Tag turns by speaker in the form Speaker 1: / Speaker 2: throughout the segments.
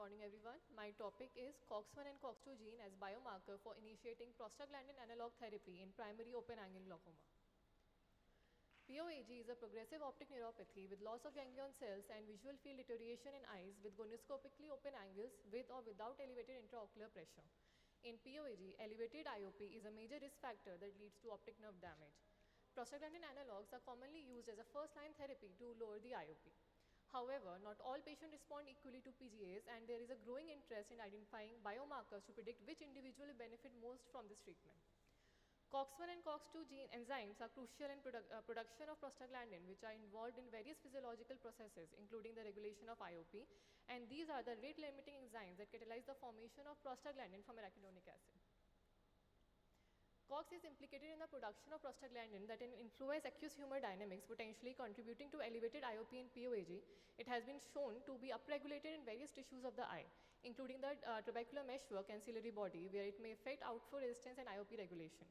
Speaker 1: morning everyone. My topic is COX-1 and COX-2 gene as biomarker for initiating prostaglandin analog therapy in primary open-angle glaucoma. POAG is a progressive optic neuropathy with loss of ganglion cells and visual field deterioration in eyes with gonioscopically open angles with or without elevated intraocular pressure. In POAG, elevated IOP is a major risk factor that leads to optic nerve damage. Prostaglandin analogs are commonly used as a first-line therapy to lower the IOP. However, not all patients respond equally to PGAs, and there is a growing interest in identifying biomarkers to predict which individual will benefit most from this treatment. COX-1 and COX-2 gene enzymes are crucial in production of prostaglandin, which are involved in various physiological processes, including the regulation of IOP, and these are the rate-limiting enzymes that catalyze the formation of prostaglandin from arachidonic acid. COX is implicated in the production of prostaglandin that influence aqueous humor dynamics, potentially contributing to elevated IOP in POAG. It has been shown to be upregulated in various tissues of the eye, including the trabecular meshwork and ciliary body, where it may affect outflow resistance and IOP regulation.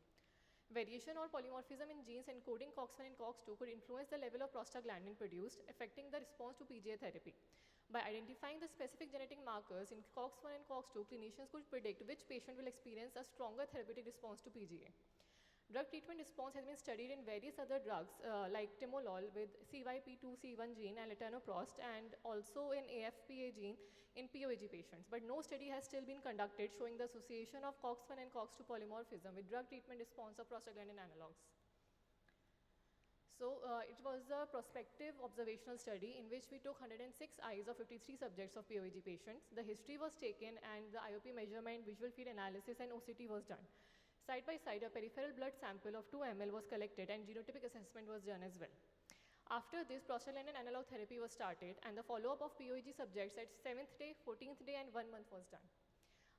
Speaker 1: Variation or polymorphism in genes encoding COX-1 and COX-2 could influence the level of prostaglandin produced, affecting the response to PGA therapy. By identifying the specific genetic markers in COX-1 and COX-2, clinicians could predict which patient will experience a stronger therapeutic response to PGA. Drug treatment response has been studied in various other drugs like timolol with CYP2C1 gene and latanoprost, and also in AFPA gene in POAG patients. But no study has still been conducted showing the association of COX-1 and COX-2 polymorphism with drug treatment response of prostaglandin analogs. So it was a prospective observational study in which we took 106 eyes of 53 subjects of POAG patients. The history was taken and the IOP measurement, visual field analysis and OCT was done. Side by side, a peripheral blood sample of 2 ml was collected and genotypic assessment was done as well. After this, prostaglandin analog therapy was started and the follow-up of POAG subjects at 7th day, 14th day and 1 month was done.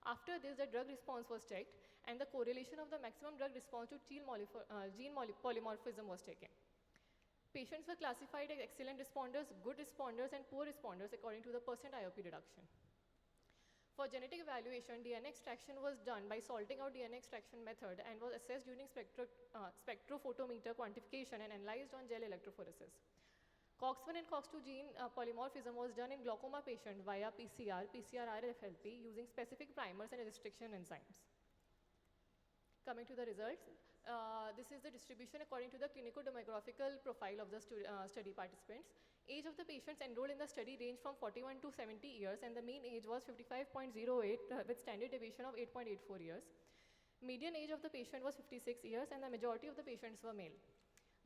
Speaker 1: After this, the drug response was checked and the correlation of the maximum drug response to gene polymorphism was taken. Patients were classified as excellent responders, good responders and poor responders according to the percent IOP reduction. For genetic evaluation, DNA extraction was done by salting out DNA extraction method and was assessed during spectrophotometer quantification and analyzed on gel electrophoresis. COX-1 and COX-2 gene polymorphism was done in glaucoma patients via PCR, PCR-RFLP using specific primers and restriction enzymes. Coming to the results, this is the distribution according to the clinico-demographical profile of the study participants. Age of the patients enrolled in the study ranged from 41 to 70 years and the mean age was 55.08 with standard deviation of 8.84 years. Median age of the patient was 56 years and the majority of the patients were male.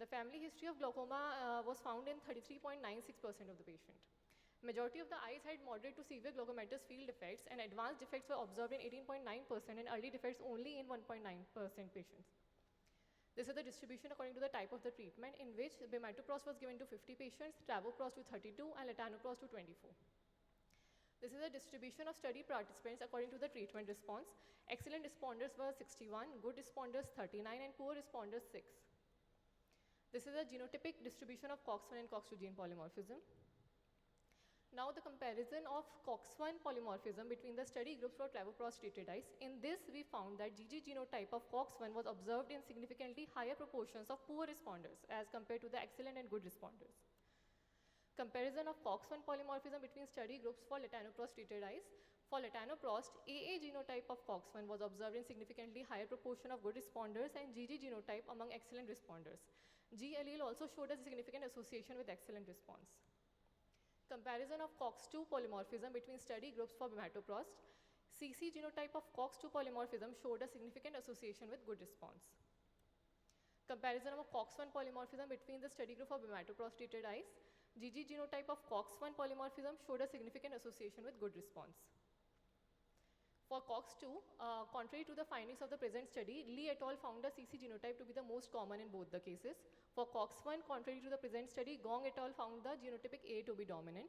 Speaker 1: The family history of glaucoma was found in 33.96% of the patient. Majority of the eyes had moderate to severe glaucomatous field defects and advanced defects were observed in 18.9% and early defects only in 1.9% patients. This is the distribution according to the type of the treatment in which bimatoprost was given to 50 patients, travoprost to 32 and latanoprost to 24. This is the distribution of study participants according to the treatment response. Excellent responders were 61, good responders 39 and poor responders 6. This is the genotypic distribution of COX-1 and COX-2 gene polymorphism. Now the comparison of COX-1 polymorphism between the study groups for travoprost treated eyes. In this, we found that GG genotype of COX-1 was observed in significantly higher proportions of poor responders as compared to the excellent and good responders. Comparison of COX-1 polymorphism between study groups for latanoprost treated eyes. For latanoprost, AA genotype of COX-1 was observed in significantly higher proportion of good responders and GG genotype among excellent responders. G allele also showed a significant association with excellent response. Comparison of COX-2 polymorphism between study groups for bimatoprost. CC genotype of COX-2 polymorphism showed a significant association with good response. Comparison of COX-1 polymorphism between the study group for bimatoprost treated eyes. GG genotype of COX-1 polymorphism showed a significant association with good response. For COX-2, contrary to the findings of the present study, Lee et al. Found a CC genotype to be the most common in both the cases. For COX-1, contrary to the present study, Gong et al. Found the genotypic A to be dominant.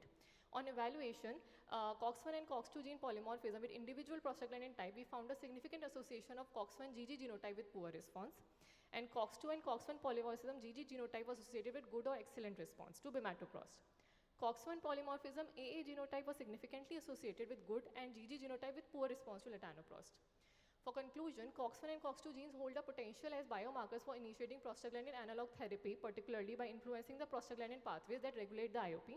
Speaker 1: On evaluation, COX-1 and COX-2 gene polymorphism with individual prostaglandin type, we found a significant association of COX-1 GG genotype with poor response. And COX-2 and COX-1 polymorphism GG genotype was associated with good or excellent response to bimatoprost. COX-1 polymorphism AA genotype was significantly associated with good and GG genotype with poor response to latanoprost. For conclusion, COX-1 and COX-2 genes hold a potential as biomarkers for initiating prostaglandin analog therapy, particularly by influencing the prostaglandin pathways that regulate the IOP.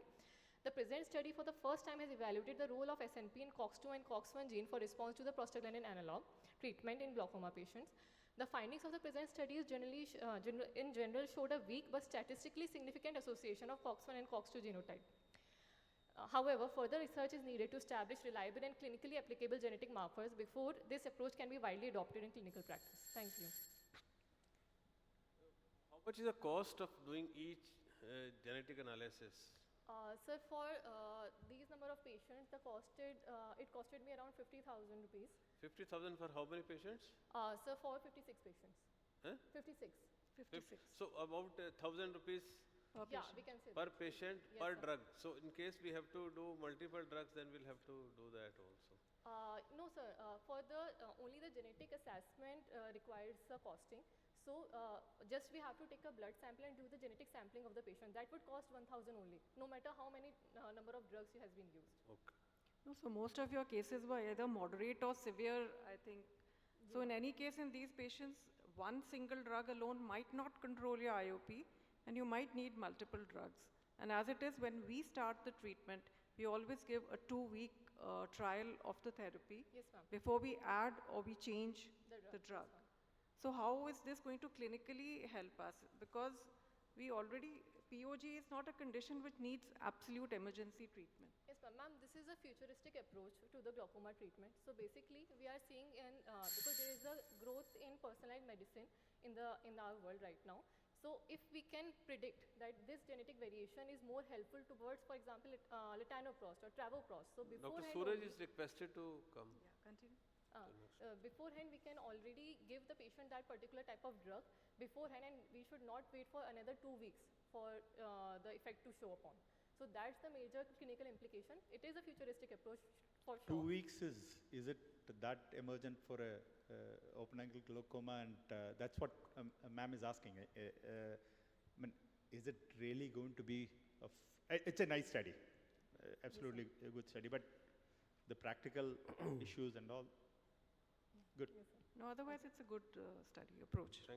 Speaker 1: The present study for the first time has evaluated the role of SNP in COX-2 and COX-1 gene for response to the prostaglandin analog treatment in glaucoma patients. The findings of the present study is in general showed a weak but statistically significant association of COX-1 and COX-2 genotype. However, further research is needed to establish reliable and clinically applicable genetic markers before this approach can be widely adopted in clinical practice. Thank you.
Speaker 2: How much is the cost of doing each genetic analysis?
Speaker 1: Sir, for these number of patients, it costed me around 50,000 rupees.
Speaker 2: 50,000 for how many patients?
Speaker 1: Sir, for 56 patients.
Speaker 2: Huh?
Speaker 1: 56.
Speaker 2: So about 1,000 rupees
Speaker 1: Yeah, we can say
Speaker 2: per
Speaker 1: that.
Speaker 2: patient
Speaker 1: Yes,
Speaker 2: per
Speaker 1: sir.
Speaker 2: drug. So in case we have to do multiple drugs, then we'll have to do that also.
Speaker 1: No, sir. For the only the genetic assessment requires the costing. So just we have to take a blood sample and do the genetic sampling of the patient. That would cost 1,000 only, no matter how many number of drugs has been used.
Speaker 2: Okay.
Speaker 3: No, so most of your cases were either moderate or severe, I think. So in any case, in these patients, one single drug alone might not control your IOP, and you might need multiple drugs. And as it is, when we start the treatment, we always give a 2-week trial of the therapy
Speaker 1: Yes, ma'am.
Speaker 3: before we add or we change the
Speaker 1: Yes,
Speaker 3: drug.
Speaker 1: ma'am.
Speaker 3: So how is this going to clinically help us? Because POG is not a condition which needs absolute emergency treatment.
Speaker 1: Yes, ma'am. This is a futuristic approach to the glaucoma treatment. So basically, we are seeing because there is a growth in personalized medicine in our world right now. So if we can predict that this genetic variation is more helpful towards, for example, latanoprost or travoprost. So
Speaker 2: Dr.
Speaker 1: beforehand,
Speaker 2: Suraj is requested to come.
Speaker 3: Yeah, continue.
Speaker 1: beforehand we can already give the patient that particular type of drug beforehand, and we should not wait for another 2 weeks for the effect to show upon. So that's the major clinical implication. It is a futuristic approach for sure.
Speaker 4: 2 weeks is it that emergent for a open angle glaucoma, and that's what ma'am is asking. I mean, is it really going to be it's a nice study, absolutely a good study, but the practical issues and all, good.
Speaker 1: Yes, sir.
Speaker 3: No, otherwise it's a good study approach.